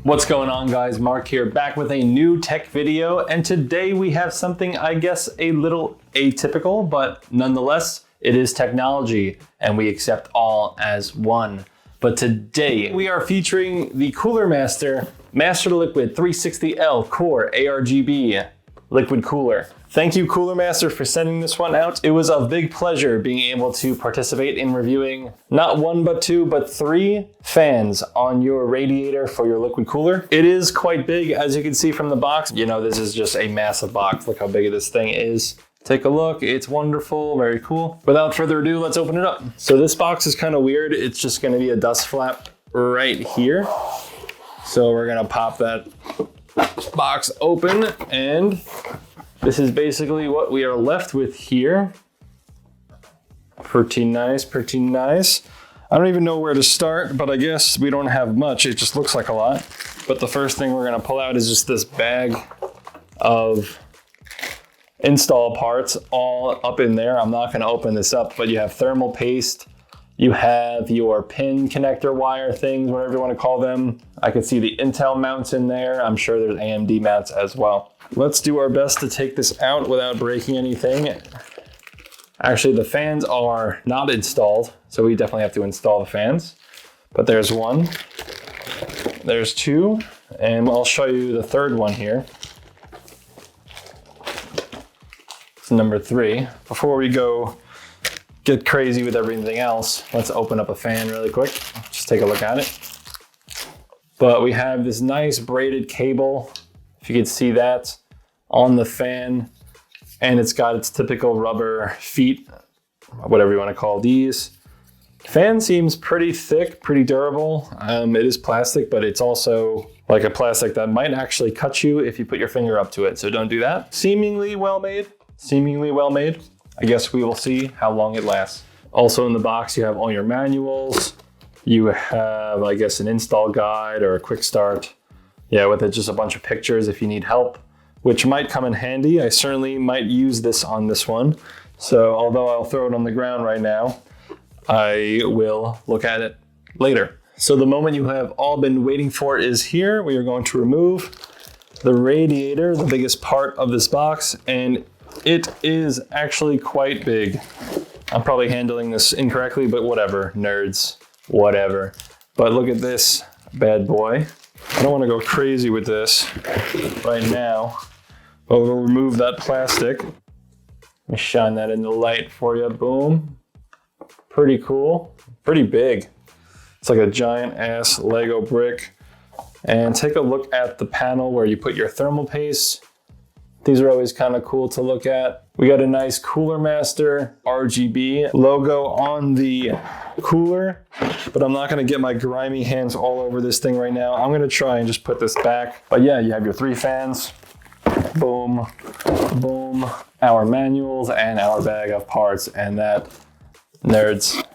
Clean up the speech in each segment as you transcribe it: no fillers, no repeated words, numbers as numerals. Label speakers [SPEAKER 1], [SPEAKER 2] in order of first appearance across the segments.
[SPEAKER 1] What's going on, guys? Mark here, back with a new tech video, and today we have something, I guess, a little atypical, but nonetheless, it is technology, and we accept all as one. But today, we are featuring the Cooler Master Masterliquid 360L Core ARGB liquid cooler. Thank you, Cooler Master, for sending this one out. It was a big pleasure being able to participate in reviewing not one, but two, but three fans on your radiator for your liquid cooler. It is quite big, as you can see from the box. You know, this is just a massive box. Look how big this thing is. Take a look, it's wonderful, very cool. Without further ado, let's open it up. So this box is kind of weird. It's just gonna be a dust flap right here. So we're gonna pop that box open, and this is basically what we are left with here. Pretty nice, pretty nice. I don't even know where to start, but I guess we don't have much. It just looks like a lot. But the first thing we're gonna pull out is just this bag of install parts all up in there. I'm not gonna open this up, but you have thermal paste, you have your pin connector wire things, whatever you wanna call them. I can see the Intel mounts in there. I'm sure there's AMD mounts as well. Let's do our best to take this out without breaking anything. Actually, the fans are not installed, so we definitely have to install the fans. But there's one, there's two, and I'll show you the third one here. It's number 3. Before we go get crazy with everything else, let's open up a fan really quick. Just take a look at it. But we have this nice braided cable, if you can see that, on the fan, and it's got its typical rubber feet, whatever you want to call these. Fan seems pretty thick, pretty durable. It is plastic, but it's also like a plastic that might actually cut you if you put your finger up to it, so don't do that. Seemingly well made, seemingly well made. I guess we will see how long it lasts. Also in the box, you have all your manuals. You have, I guess, an install guide or a quick start. Yeah, with it, just a bunch of pictures if you need help, which might come in handy. I certainly might use this on this one. So although I'll throw it on the ground right now, I will look at it later. So the moment you have all been waiting for is here. We are going to remove the radiator, the biggest part of this box, and it is actually quite big. I'm probably handling this incorrectly, but whatever, nerds, whatever. But look at this bad boy. I don't want to go crazy with this right now, but we'll remove that plastic. Let me shine that in the light for you. Boom. Pretty cool. Pretty big. It's like a giant ass Lego brick. And take a look at the panel where you put your thermal paste. These are always kind of cool to look at. We got a nice Cooler Master RGB logo on the cooler, but I'm not gonna get my grimy hands all over this thing right now. I'm gonna try and just put this back. But yeah, you have your 3 fans. Boom, boom. Our manuals and our bag of parts, and that, nerds,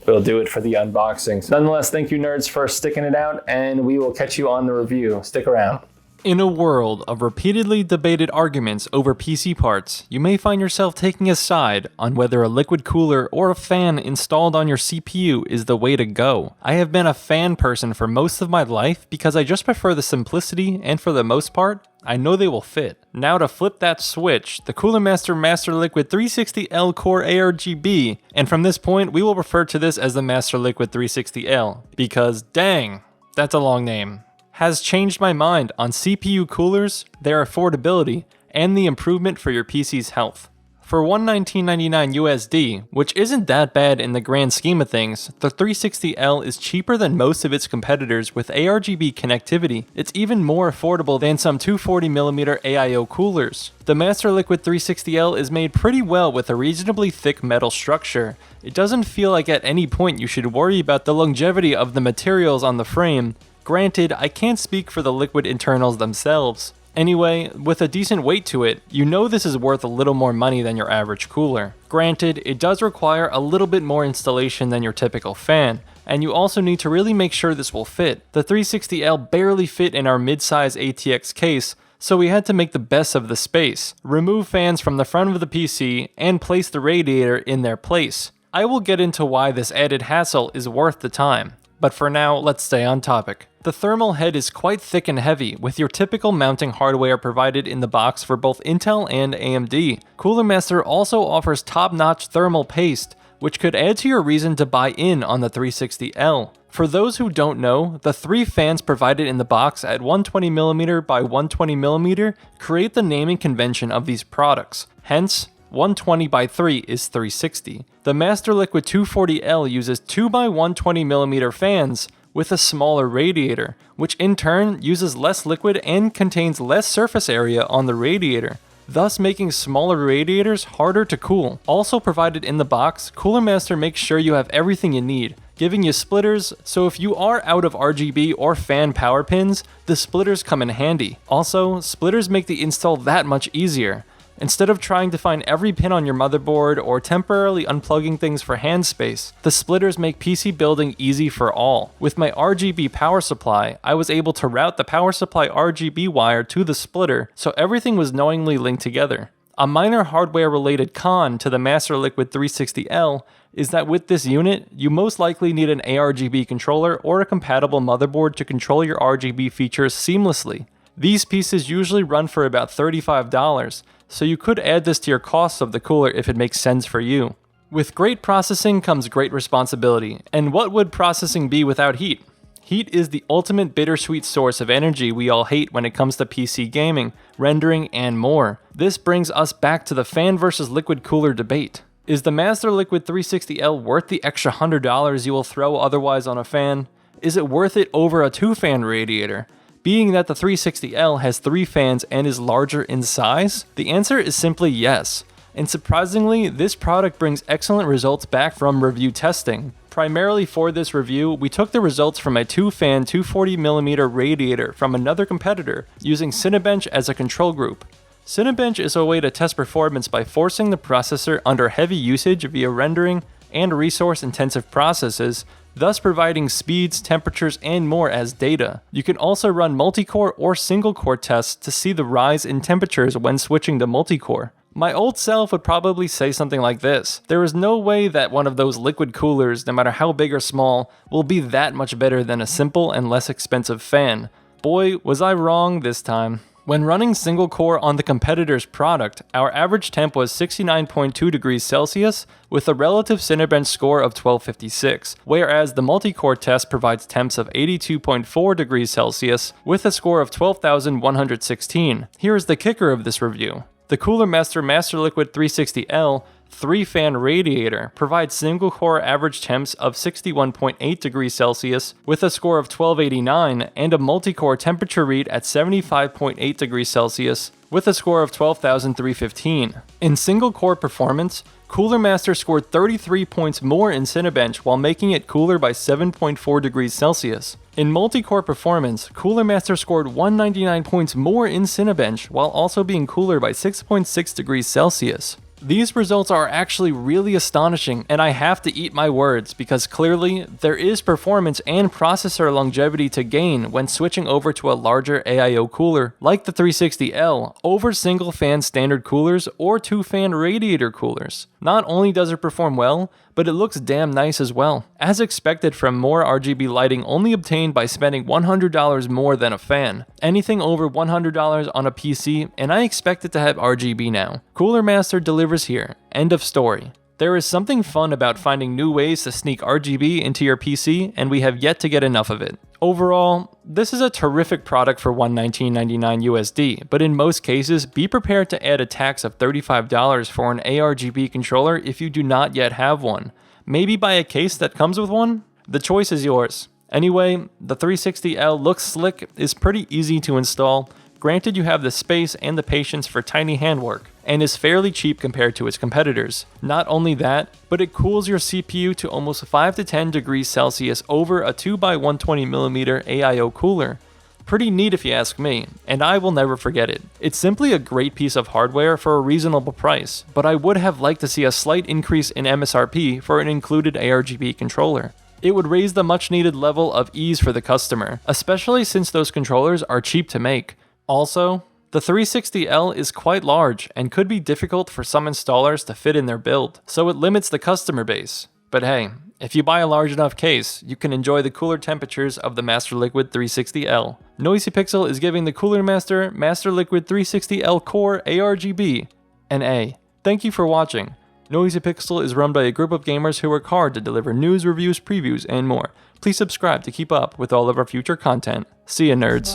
[SPEAKER 1] will do it for the unboxing. Nonetheless, thank you, nerds, for sticking it out, and we will catch you on the review. Stick around.
[SPEAKER 2] In a world of repeatedly debated arguments over PC parts, you may find yourself taking a side on whether a liquid cooler or a fan installed on your CPU is the way to go. I have been a fan person for most of my life because I just prefer the simplicity, and for the most part, I know they will fit. Now to flip that switch, the Cooler Master Masterliquid 360L Core ARGB, and from this point we will refer to this as the Masterliquid 360L, because dang, that's a long name, has changed my mind on CPU coolers, their affordability, and the improvement for your PC's health. For $119.99 USD, which isn't that bad in the grand scheme of things, the 360L is cheaper than most of its competitors with ARGB connectivity. It's even more affordable than some 240mm AIO coolers. The Masterliquid 360L is made pretty well with a reasonably thick metal structure. It doesn't feel like at any point you should worry about the longevity of the materials on the frame. Granted, I can't speak for the liquid internals themselves. Anyway, with a decent weight to it, you know this is worth a little more money than your average cooler. Granted, it does require a little bit more installation than your typical fan, and you also need to really make sure this will fit. The 360L barely fit in our mid-size ATX case, so we had to make the best of the space, remove fans from the front of the PC, and place the radiator in their place. I will get into why this added hassle is worth the time. But for now, let's stay on topic. The thermal head is quite thick and heavy, with your typical mounting hardware provided in the box for both Intel and AMD. Cooler Master also offers top-notch thermal paste, which could add to your reason to buy in on the 360L. For those who don't know, the 3 fans provided in the box at 120mm by 120mm create the naming convention of these products. Hence, 120 by 3 is 360. The Masterliquid 240L uses 2 by 120mm fans with a smaller radiator, which in turn uses less liquid and contains less surface area on the radiator, thus making smaller radiators harder to cool. Also provided in the box, Cooler Master makes sure you have everything you need, giving you splitters, so if you are out of RGB or fan power pins, the splitters come in handy. Also, splitters make the install that much easier. Instead of trying to find every pin on your motherboard or temporarily unplugging things for hand space, the splitters make PC building easy for all. With my RGB power supply, I was able to route the power supply RGB wire to the splitter, so everything was knowingly linked together. A minor hardware related con to the Masterliquid 360L is that with this unit, you most likely need an ARGB controller or a compatible motherboard to control your RGB features seamlessly. These pieces usually run for about $35, so you could add this to your costs of the cooler if it makes sense for you. With great processing comes great responsibility, and what would processing be without heat? Heat is the ultimate bittersweet source of energy we all hate when it comes to PC gaming, rendering, and more. This brings us back to the fan versus liquid cooler debate. Is the Masterliquid 360L worth the extra $100 you will throw otherwise on a fan? Is it worth it over a 2-fan radiator? Being that the 360L has 3 fans and is larger in size? The answer is simply yes. And surprisingly, this product brings excellent results back from review testing. Primarily for this review, we took the results from a 2-fan 240mm radiator from another competitor using Cinebench as a control group. Cinebench is a way to test performance by forcing the processor under heavy usage via rendering and resource-intensive processes, thus providing speeds, temperatures, and more as data. You can also run multi-core or single-core tests to see the rise in temperatures when switching to multi-core. My old self would probably say something like this: there is no way that one of those liquid coolers, no matter how big or small, will be that much better than a simple and less expensive fan. Boy, was I wrong this time. When running single core on the competitor's product, our average temp was 69.2 degrees Celsius with a relative Cinebench score of 1256, whereas the multi-core test provides temps of 82.4 degrees Celsius with a score of 12,116. Here is the kicker of this review. The Cooler Master Masterliquid 360L 3-fan radiator provides single-core average temps of 61.8 degrees Celsius with a score of 1289 and a multi-core temperature read at 75.8 degrees Celsius with a score of 12,315. In single-core performance, Cooler Master scored 33 points more in Cinebench while making it cooler by 7.4 degrees Celsius. In multi-core performance, Cooler Master scored 199 points more in Cinebench while also being cooler by 6.6 degrees Celsius. These results are actually really astonishing, and I have to eat my words because clearly there is performance and processor longevity to gain when switching over to a larger AIO cooler like the 360L over single fan standard coolers or 2-fan radiator coolers. Not only does it perform well, but it looks damn nice as well. As expected from more RGB lighting only obtained by spending $100 more than a fan. Anything over $100 on a PC, and I expect it to have RGB now. Cooler Master delivers here. End of story. There is something fun about finding new ways to sneak RGB into your PC, and we have yet to get enough of it. Overall, this is a terrific product for $119.99 USD, but in most cases, be prepared to add a tax of $35 for an ARGB controller if you do not yet have one. Maybe buy a case that comes with one? The choice is yours. Anyway, the 360L looks slick, is pretty easy to install, granted you have the space and the patience for tiny handwork, and is fairly cheap compared to its competitors. Not only that, but it cools your CPU to almost 5 to 10 degrees Celsius over a 2x120mm AIO cooler. Pretty neat if you ask me, and I will never forget it. It's simply a great piece of hardware for a reasonable price, but I would have liked to see a slight increase in MSRP for an included ARGB controller. It would raise the much needed level of ease for the customer, especially since those controllers are cheap to make. Also, the 360L is quite large and could be difficult for some installers to fit in their build, so it limits the customer base. But hey, If you buy a large enough case, you can enjoy the cooler temperatures of the Masterliquid 360L. Noisy Pixel is giving the Cooler Master Masterliquid 360L Core ARGB an A. Thank you for watching. Noisy Pixel is run by a group of gamers who work hard to deliver news, reviews, previews, and more. Please subscribe to keep up with all of our future content. See ya, nerds.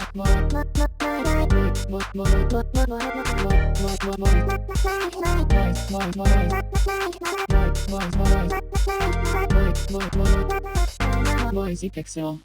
[SPEAKER 3] Noisy Pixel.